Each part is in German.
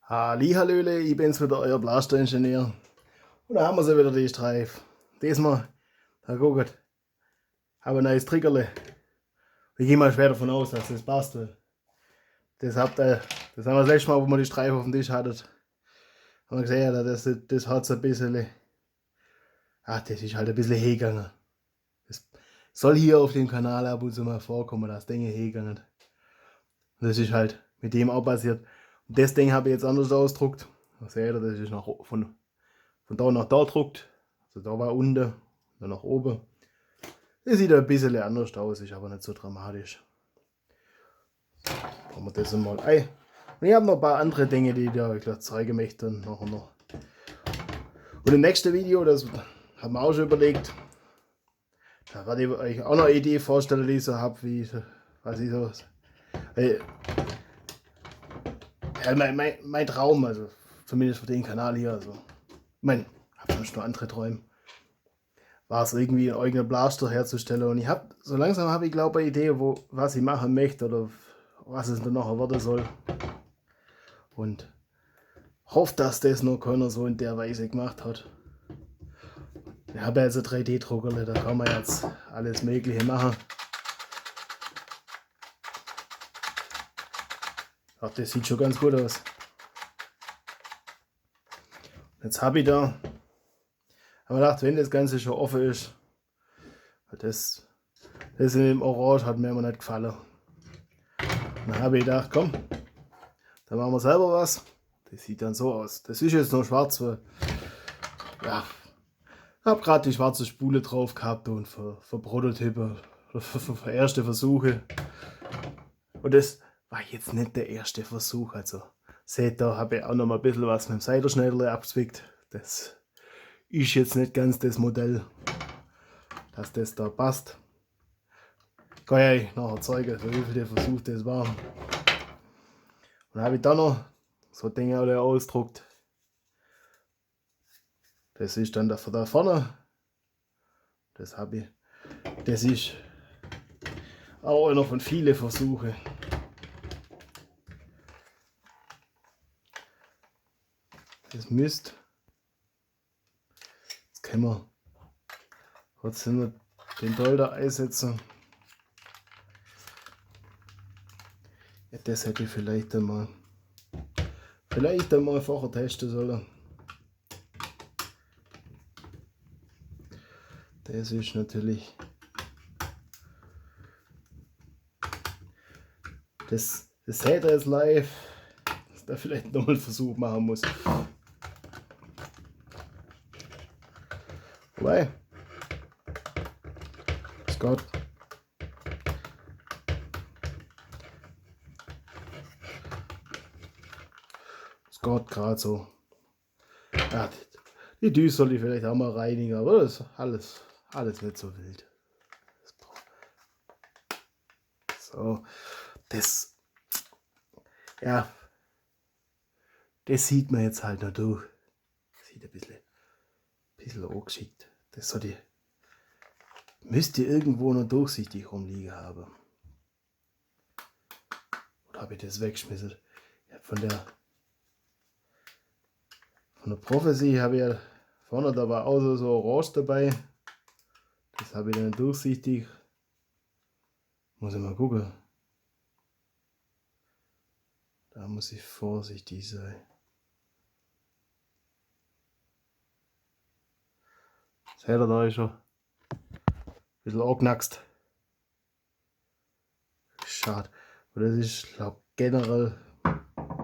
Hallihallöle, ich bin's wieder, euer Blaster-Ingenieur. Und da haben wir sie wieder, die Streif. Diesmal, da guckt, habe ein neues Triggerle. Ich gehe mal schwer davon aus, dass das passt. Weil das, das haben wir das letzte Mal, wo wir die Streif auf dem Tisch hatten, haben wir gesehen, das hat so ein bisschen, das ist halt ein bisschen hergegangen. Das soll hier auf dem Kanal ab und zu mal vorkommen, dass Dinge hergegangen. Und das ist halt mit dem auch passiert. Und das Ding habe ich jetzt anders ausgedruckt. Da seht ihr, das ist von da nach da gedruckt. Also da war unten, dann nach oben. Das sieht ein bisschen anders aus, ist aber nicht so dramatisch. Machen wir das einmal ein. Und ich habe noch ein paar andere Dinge, die ich dir zeigen möchte. Nachher noch. Und im nächsten Video, das haben wir auch schon überlegt, da werde ich euch auch noch eine Idee vorstellen, die ich so habe, was ich so. Mein Traum, also zumindest für den Kanal hier, also ich habe sonst noch andere Träume, war es irgendwie einen eigenen Blaster herzustellen. Und ich habe, so langsam habe ich glaube eine Idee, was ich machen möchte oder was es dann nachher werden soll. Und hoffe, dass das noch keiner so in der Weise gemacht hat. Ich habe jetzt ein 3D-Drucker, da kann man jetzt alles Mögliche machen. Ach, das sieht schon ganz gut aus. Jetzt habe ich da, aber gedacht, wenn das Ganze schon offen ist, das in dem Orange hat mir immer nicht gefallen. Dann habe ich gedacht, komm, dann machen wir selber was. Das sieht dann so aus. Das ist jetzt noch schwarz, weil, ja, ich habe gerade die schwarze Spule drauf gehabt und für Prototypen, für erste Versuche. Und das war jetzt nicht der erste Versuch. Also seht, da habe ich auch noch mal ein bisschen was mit dem Seiderschneiderle abgezwickt. Das ist jetzt nicht ganz das Modell, dass das da passt. Kann ich euch nachher zeigen, wie viele Versuche das waren. Und dann habe ich da noch so Dinge alle ausgedruckt. Das ist dann da vorne. Das habe ich. Das ist auch einer von vielen Versuchen. Das müsst. Jetzt können wir trotzdem den Teil da einsetzen. Ja, das hätte ich vielleicht einmal vorher testen sollen. Das ist natürlich das seht ihr jetzt live, dass da vielleicht nochmal einen Versuch machen muss. Wobei, es geht. Es geht gerade so. Ja, die Düse soll ich vielleicht auch mal reinigen, aber das ist alles nicht so wild. So, das, ja, das sieht man jetzt halt noch durch. Sieht ein bisschen angeschickt. Das soll die, müsste irgendwo noch durchsichtig rumliegen haben. Oder habe ich das weggeschmissen? Ja, von der Prophecy habe ich ja vorne, da war auch so Orange dabei. Das habe ich dann durchsichtig. Muss ich mal gucken. Da muss ich vorsichtig sein. Seht ihr, da ist schon ein bisschen angeknackst. Schade. Aber das ist, glaube ich, generell ein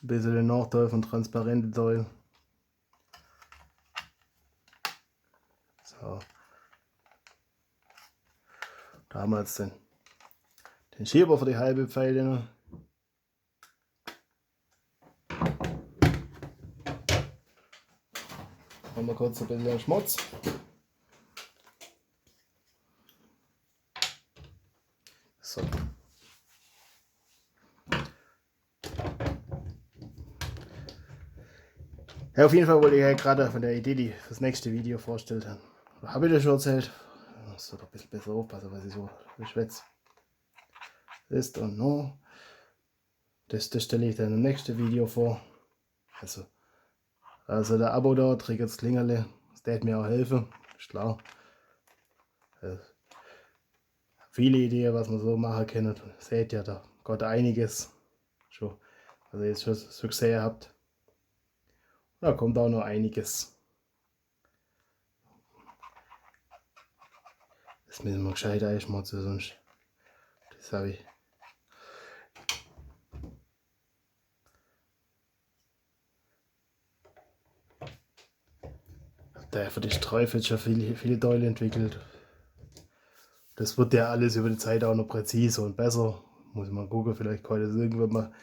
bisschen der Nachteil von transparenten Teilen. So. Da haben wir jetzt den Schieber für die halbe Pfeile noch. Haben wir kurz ein bisschen Schmutz. So. Ja, auf jeden Fall wollte ich ja gerade von der Idee, die fürs nächste Video vorgestellt habe. Oder habe ich das schon erzählt? Ich muss doch ein bisschen besser aufpassen, was ich so beschwätze. Ist und no. Das stelle ich dann im nächsten Video vor. Also der Abo da, triggert das Klingerle. Das wird mir auch helfen, ist klar. Viele Ideen, was man so machen kann. Seht ja, da Gott einiges schon, was ihr jetzt schon so gesehen habt. Da kommt auch noch einiges. Das müssen wir gescheit einschmutzen, sonst. Das habe ich. Da für die Streifen schon viele Teile entwickelt. Das wird ja alles über die Zeit auch noch präziser und besser. Muss ich mal gucken, vielleicht kann ich das irgendwann mal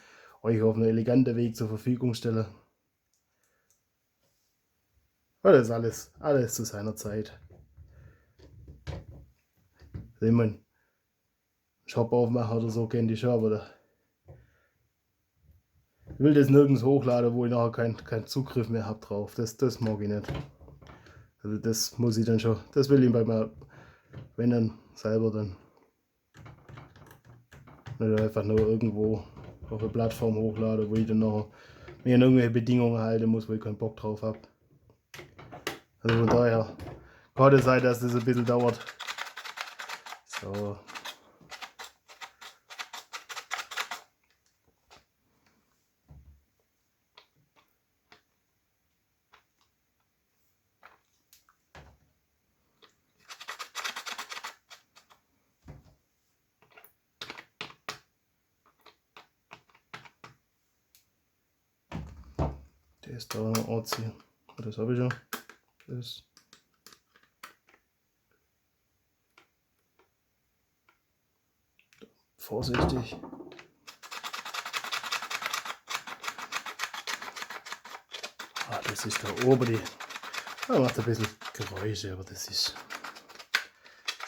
euch auf einen eleganten Weg zur Verfügung stellen. Aber das ist alles zu seiner Zeit. Wenn man einen Shop aufmachen oder so, kennt die schon, aber ich will das nirgends hochladen, wo ich nachher keinen Zugriff mehr habe drauf. Das mag ich nicht. Also das muss ich dann schon, das will ich bei mir, wenn dann selber dann. Nicht einfach nur irgendwo auf eine Plattform hochladen, wo ich dann nachher mir an irgendwelche Bedingungen halten muss, wo ich keinen Bock drauf habe. Also von daher kann es sein, dass das ein bisschen dauert. So. Der ist da noch anziehen. Das habe ich schon. Das. Vorsichtig. Ah, das ist da oben die. Da macht ein bisschen Geräusche, aber das ist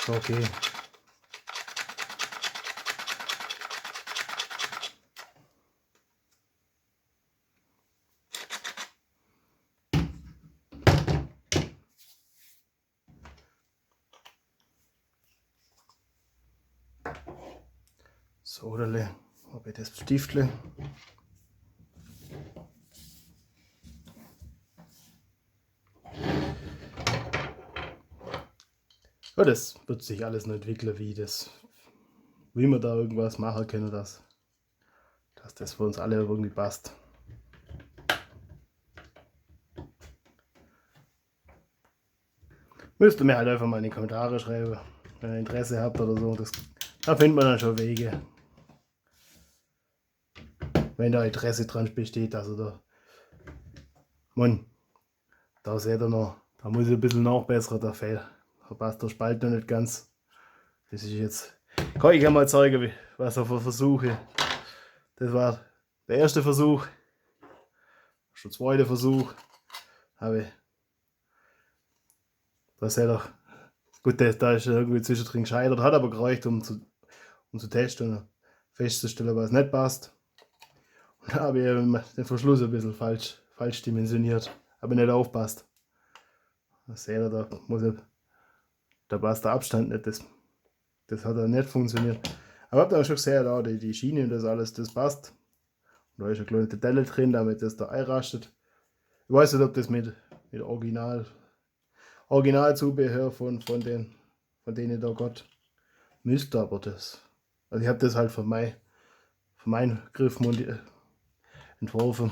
okay. So, oder habe ich das Stiftle. Ja, das wird sich alles noch entwickeln, wie man da irgendwas machen können, dass das für uns alle irgendwie passt. Müsst ihr mir halt einfach mal in die Kommentare schreiben, wenn ihr Interesse habt oder so. Da findet man dann schon Wege. Wenn da Interesse dran besteht, also da seht ihr noch, da muss ich ein bisschen nachbessern, da passt der Spalt noch nicht ganz. Das ist jetzt, kann ich ja mal zeigen, was ich für Versuche. Das war der erste Versuch, schon der zweite Versuch, habe ich, da seht ihr, gut, da ist irgendwie zwischendrin gescheitert, hat aber gereicht, um zu testen und festzustellen, was nicht passt. Und da habe ich den Verschluss ein bisschen falsch dimensioniert, habe nicht aufpasst. Das seht ihr, da passt der Abstand nicht, das hat dann nicht funktioniert. Aber habt ihr auch schon gesehen, da die Schiene und das alles, das passt. Und da ist eine kleine Delle drin, damit das da einrastet. Ich weiß nicht, ob das mit Originalzubehör von denen da Gott müsste, aber das. Also ich habe das halt von meinem Griff entworfen.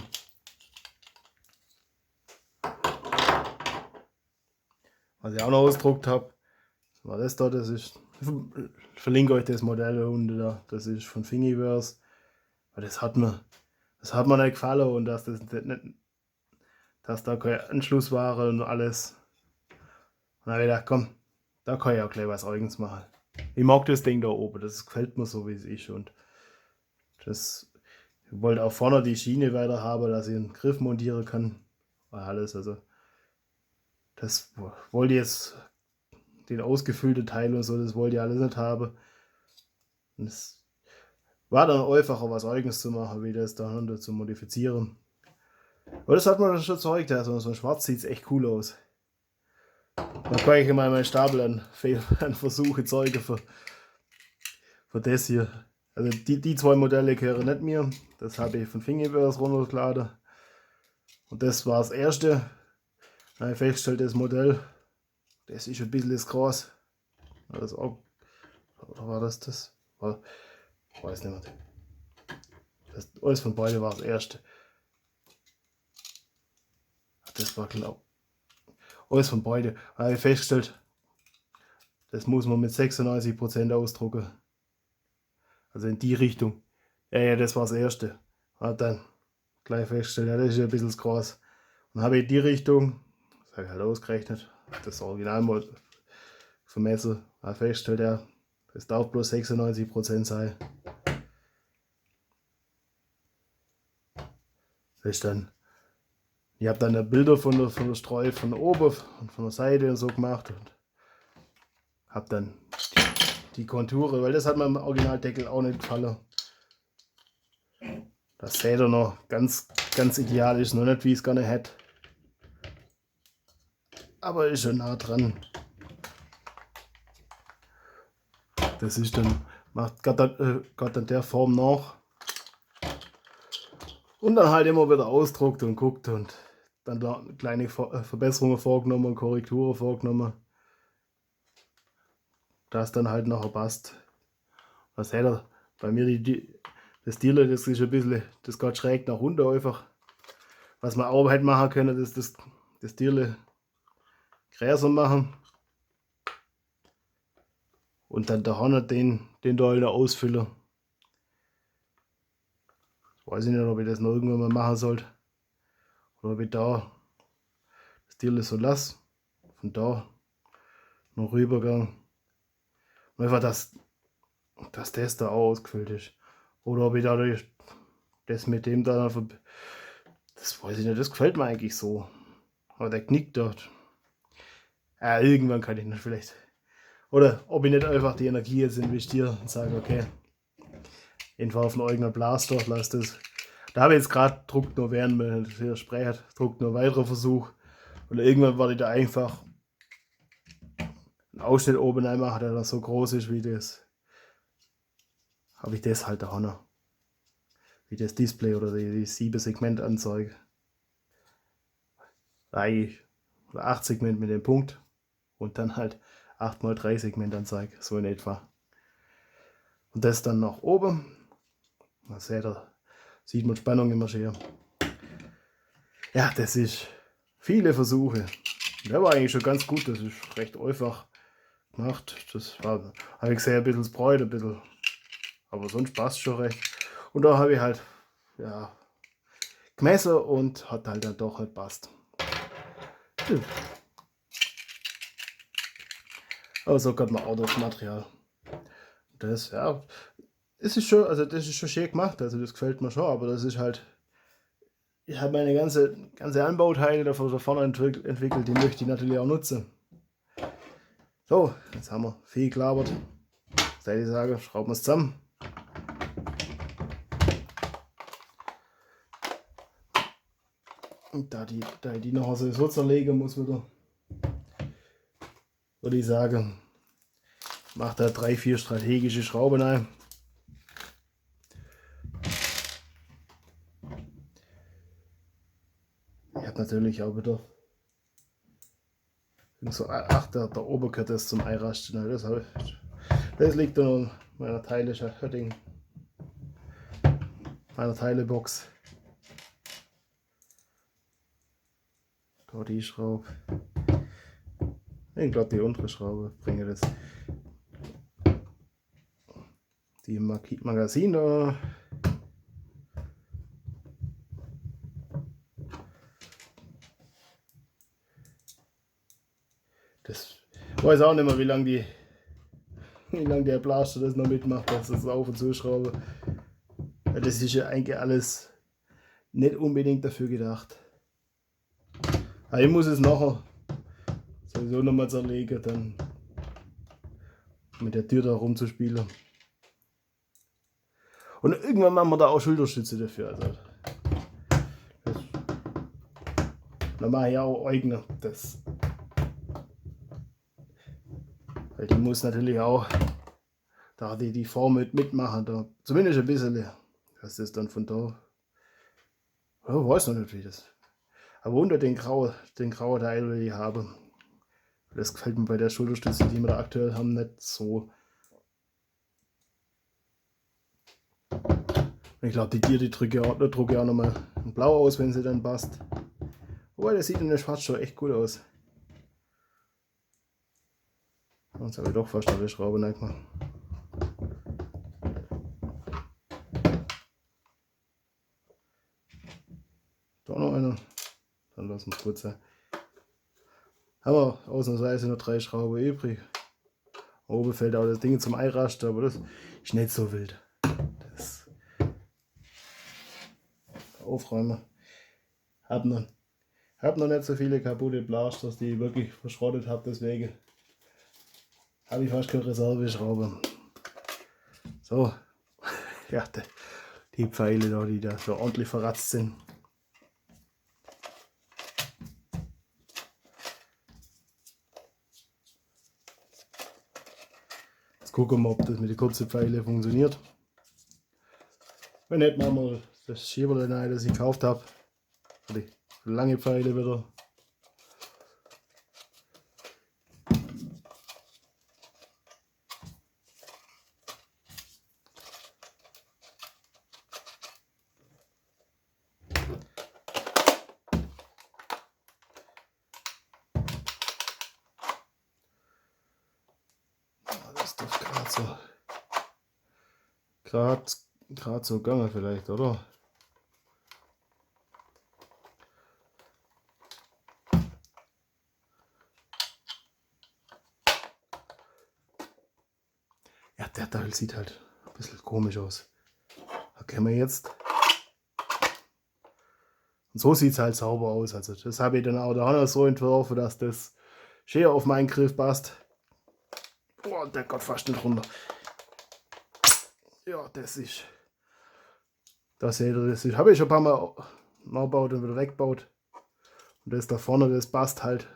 Was ich auch noch ausgedruckt habe, war das da, das ist. Ich verlinke euch das Modell unten da, das ist von Thingiverse. Das hat mir nicht gefallen und dass da kein Anschluss war und alles. Und dann habe ich gedacht, komm, da kann ich auch gleich was Eigenes machen. Ich mag das Ding da oben, das gefällt mir so wie es ist und ich wollte auch vorne die Schiene weiter haben, dass ich einen Griff montieren kann. Alles, also das wollte ich jetzt, den ausgefüllten Teil und so, das wollte ich alles nicht haben. Und es war dann einfacher, was Eigenes zu machen, wie das da zu modifizieren. Aber das hat man schon gezeigt, also so ein Schwarz sieht es echt cool aus. Dann kann ich mal meinen Stapel an Versuche zeigen für das hier. Also die zwei Modelle gehören nicht mir. Das habe ich von Thingiverse runtergeladen. Und das war das erste. Da habe ich festgestellt, das Modell, das ist ein bisschen groß. Das auch, oder war das? War, weiß nicht mehr. Das, alles von beiden war das erste. Das war genau. Alles von beiden. Da habe ich festgestellt, das muss man mit 96% ausdrucken. Also in die Richtung. Ja, das war das erste. Hat dann gleich festgestellt, ja, das ist ein bisschen groß. Dann habe ich die Richtung, das habe ich halt ausgerechnet, das Originalmodell vermessen, habe festgestellt, ja, das darf bloß 96% sein. Das ist dann, ich habe dann Bilder von der Streu von oben und von der Seite und so gemacht und habe dann die Konture, weil das hat mir im Originaldeckel auch nicht gefallen. Das seht ihr noch ganz ideal, ist noch nicht wie ich es gerne hätte. Aber ist schon nah dran. Das ist dann, macht Gott in der Form nach. Und dann halt immer wieder ausdruckt und guckt und dann da kleine Verbesserungen vorgenommen und Korrekturen vorgenommen. Dass dann halt nachher passt. Was seht ihr? Bei mir das Tierle, das ist ein bisschen, das geht schräg nach unten einfach. Was man auch hätte machen können, das Tierle größer machen. Und dann da vorne den da halt ausfüllen. Weiß ich nicht, ob ich das noch irgendwann mal machen sollte. Oder ob ich da das Tierle so lasse. Von da noch rübergegangen. Einfach, dass das da auch ausgefüllt ist. Oder ob ich dadurch das mit dem da, das weiß ich nicht, das gefällt mir eigentlich so. Aber der knickt dort. Ja, irgendwann kann ich nicht vielleicht. Oder ob ich nicht einfach die Energie jetzt investiere und sage, okay, einfach auf einen eigenen Blaster, lass das. Da habe ich jetzt gerade druckt nur während man hier spricht, druckt nur weiterer Versuch. Und irgendwann werde ich da einfach einen Ausschnitt oben reinmachen, der da so groß ist wie das. Habe ich das halt da noch. Wie das Display oder die 7-Segment-Anzeige. 3 oder 8 Segment mit dem Punkt und dann halt 8x3 Segment-Anzeige, so in etwa. Und das dann nach oben. Da sieht man Spannung immer schön. Ja, das ist viele Versuche. Der war eigentlich schon ganz gut, das ist recht einfach gemacht. Das war, habe ich gesehen, ein bisschen Bräut, ein bisschen, aber sonst passt schon recht. Und da habe ich halt, ja, gemessen und hat halt dann doch halt passt. Aber so kommt man auch das Material. Das, ja, es ist schon, also das ist schon schön gemacht, also das gefällt mir schon, aber das ist halt, ich habe meine ganze Anbauteile da vorne entwickelt, die möchte ich natürlich auch nutzen. So, jetzt haben wir viel gelabert. Soll ich sagen, schrauben wir es zusammen. Und da ich die nachher sowieso zerlegen muss wieder, würde ich sagen, macht da 3-4 strategische Schrauben ein. Ich habe natürlich auch wieder so, ach, der Oberkörper ist zum Einrasten. Das liegt dann in meiner Teilebox. Da die Schraube. Ich glaube, die untere Schraube bringe das. Die Magazin da. Das weiß auch nicht mehr, wie lange der Blaster das noch mitmacht, dass das auf und zuschraube. Das ist ja eigentlich alles nicht unbedingt dafür gedacht. Aber ich muss es nachher sowieso nochmal zerlegen, dann mit der Tür da rumzuspielen. Und irgendwann machen wir da auch Schulterstütze dafür. Also dann mache ich auch eigene. Weil die muss natürlich auch da die Form mitmachen, da zumindest ein bisschen, dass das dann von da, ja, weiß noch nicht wie das, aber unter den grauen Teil will ich haben. Das gefällt mir bei der Schulterstütze, die wir da aktuell haben, nicht so. Ich glaube, die drucke ich auch nochmal in Blau aus, wenn sie dann passt. Wobei, das sieht in der Schwarz schon echt gut aus. Jetzt habe ich doch fast alle Schrauben reingemacht. Da noch einer. Dann lassen wir es gut sein. Haben wir ausnahmsweise noch 3 Schrauben übrig. Oben fällt auch das Ding zum Einraster, aber das ist nicht so wild. Das aufräumen. Hab noch nicht so viele kaputte Blasters, die ich wirklich verschrottet habe, deswegen habe ich fast keine Reserveschraube. So, ja, die Pfeile da, die da so ordentlich verratzt sind. Jetzt gucken wir, ob das mit den kurzen Pfeilen funktioniert. Wenn nicht, machen wir das Schieberlein rein, das ich gekauft habe. Die lange Pfeile wieder. Das ist doch gerade so gegangen vielleicht, oder? Ja, der Teil sieht halt ein bisschen komisch aus. Da können wir jetzt. Und so sieht es halt sauber aus. Also das habe ich dann auch da so entworfen, dass das schön auf meinen Griff passt. Boah, der geht fast nicht runter. Ja, das ist. Das seht ihr, das ist. Habe ich schon ein paar Mal nachgebaut und wieder weggebaut. Und das da vorne, das passt halt.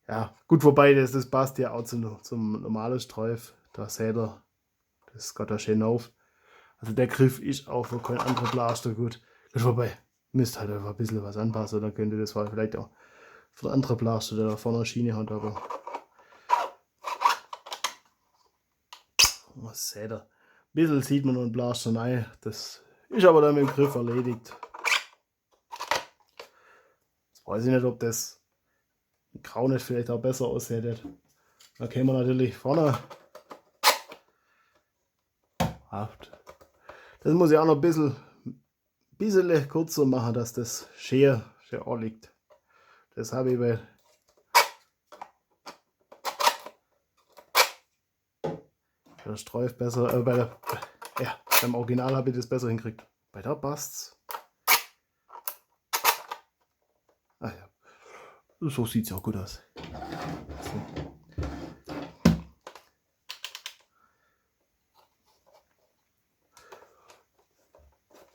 Ja, gut, wobei das passt ja auch zum normalen Streif. Da seht ihr, das geht da schön auf. Also der Griff ist auch für kein anderer Blaster gut. Gut, wobei, müsst halt einfach ein bisschen was anpassen. Dann könnte das vielleicht auch für andere Blaster, der da vorne eine Schiene hat, aber. Was seht ihr? Ein bisschen sieht man noch einen Blaster rein. Das ist aber dann mit dem Griff erledigt. Jetzt weiß ich nicht, ob das in Grau nicht vielleicht auch besser aussieht. Da können wir natürlich vorne. Das muss ich auch noch ein bisschen kürzer machen, dass das schön anliegt. Das habe ich bei der Streif besser, beim Original habe ich das besser hingekriegt. Bei der passt's. Ah ja, so sieht es auch gut aus. So.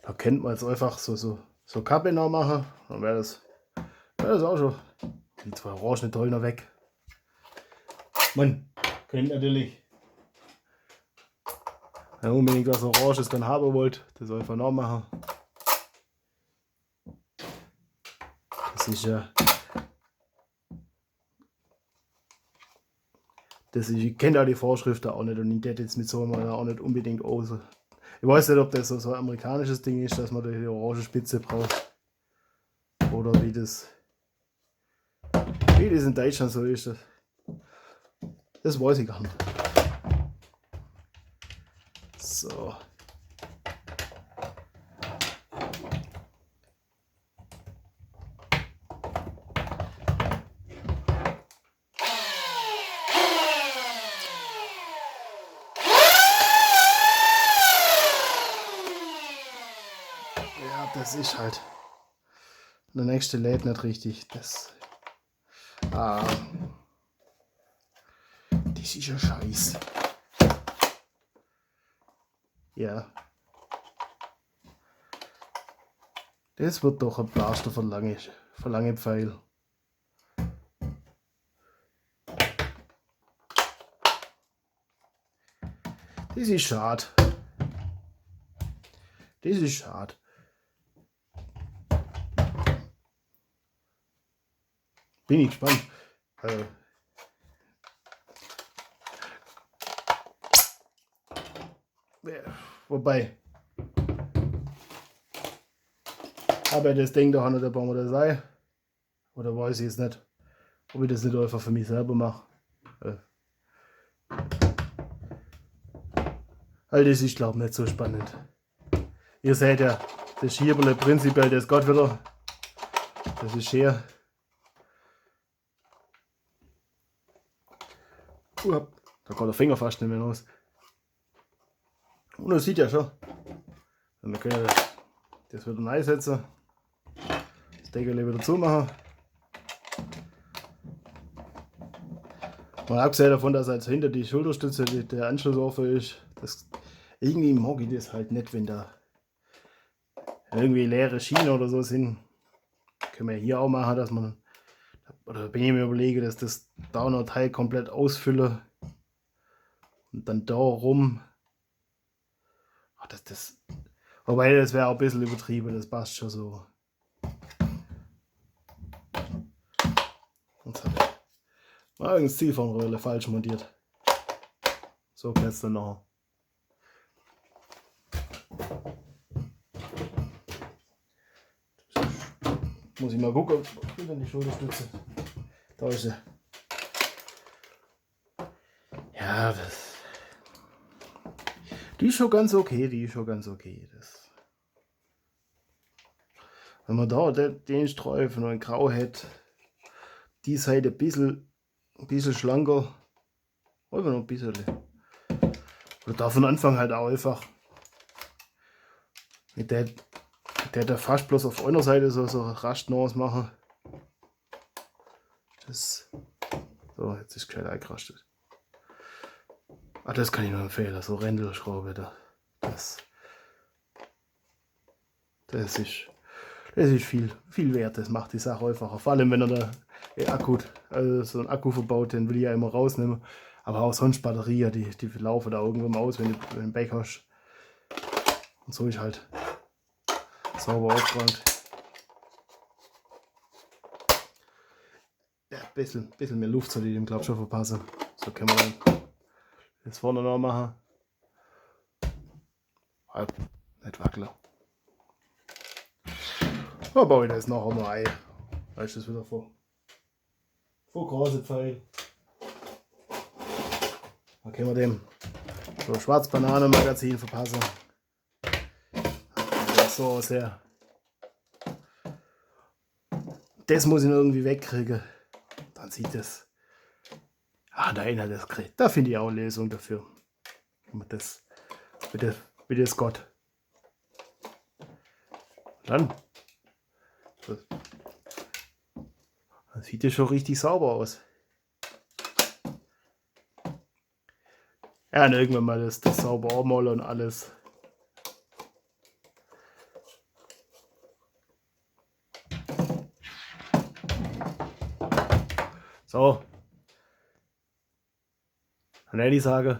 Da könnte man jetzt einfach so Kappe noch machen, dann wäre das auch schon. Die 2 Orangen toll noch weg. Man könnte natürlich, wenn ihr unbedingt was Oranges dann haben wollt, das einfach noch machen. Das ist ja. Ich kenne da die Vorschriften auch nicht und ich hätte jetzt mit so einem auch nicht unbedingt aus. Ich weiß nicht, ob das so ein amerikanisches Ding ist, dass man die orange Spitze braucht. Oder wie das in Deutschland so ist. Das weiß ich gar nicht. So. Ja, das ist halt. Der nächste lädt nicht richtig. Das ist ja scheiße. Ja. Das wird doch ein Blaster für lange Pfeil. Das ist schade. Das ist schade. Bin ich gespannt. Wobei, aber das Ding da nicht, ob man das sei. Oder weiß ich es nicht. Ob ich das nicht einfach für mich selber mache. All das ist, glaube ich, nicht so spannend. Ihr seht ja, das Schieberle prinzipiell, das geht wieder. Das ist hier. Da geht der Finger fast nicht mehr raus. Und das sieht ja schon. Wir können das wieder einsetzen. Das Deckel wieder zumachen. Mal abgesehen davon, dass also hinter die Schulterstütze der Anschluss offen ist. Irgendwie mag ich das halt nicht, wenn da irgendwie leere Schienen oder so sind. Können wir hier auch machen, dass man, oder bin ich mir überlege, dass das Downer-Teil komplett ausfülle und dann da rum. Ach, wobei das wäre auch ein bisschen übertrieben, das passt schon so. Jetzt habe ich mal irgendein Zielfernröhrle falsch montiert. So kann es dann noch. Muss ich mal gucken, wo ist denn die Schulterstütze? Da ist sie. Ja, die ist schon ganz okay, wenn man da den Streifen und grau hat, die Seite ein bisschen schlanker, einfach noch ein bisschen. Oder da von Anfang halt auch einfach mit der fast bloß auf einer Seite so Rastnuance machen. So, jetzt ist gescheit eingerastet. Das kann ich nur empfehlen, so Rändelschraube da. Das ist viel wert, das macht die Sache einfacher. Vor allem, wenn er da so einen Akku verbaut, den will ich ja immer rausnehmen. Aber auch sonst Batterien, die laufen da irgendwann aus, wenn du einen Back hast. Und so ist halt sauber aufgeräumt. Ja, ein bisschen mehr Luft soll ich dem, glaube ich, schon verpassen. So können wir dann das vorne noch machen. Halb, nicht wackeln. Dann baue ich das nachher noch ein. Da ist das wieder vor große Pfeil. Dann können wir dem so Schwarz-Bananen-Magazin verpassen. So sehr. Das muss ich noch irgendwie wegkriegen. Dann sieht das. Da Inhalt das kriegt. Da finde ich auch eine Lösung dafür. Wie das Gott. Dann sieht das schon richtig sauber aus. Ja, und irgendwann mal das sauber anmalen und alles. So. Dann hätte ich sagen,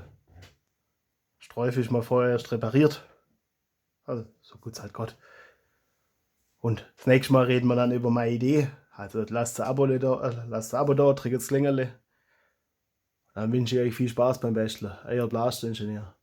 Streife ich mal vorher erst repariert. Also, so gut es halt Gott. Und das nächste Mal reden wir dann über meine Idee. Also, lasst ein Abo da, drückt das Klingerle. Dann wünsche ich euch viel Spaß beim Basteln. Euer Blaster-Ingenieur.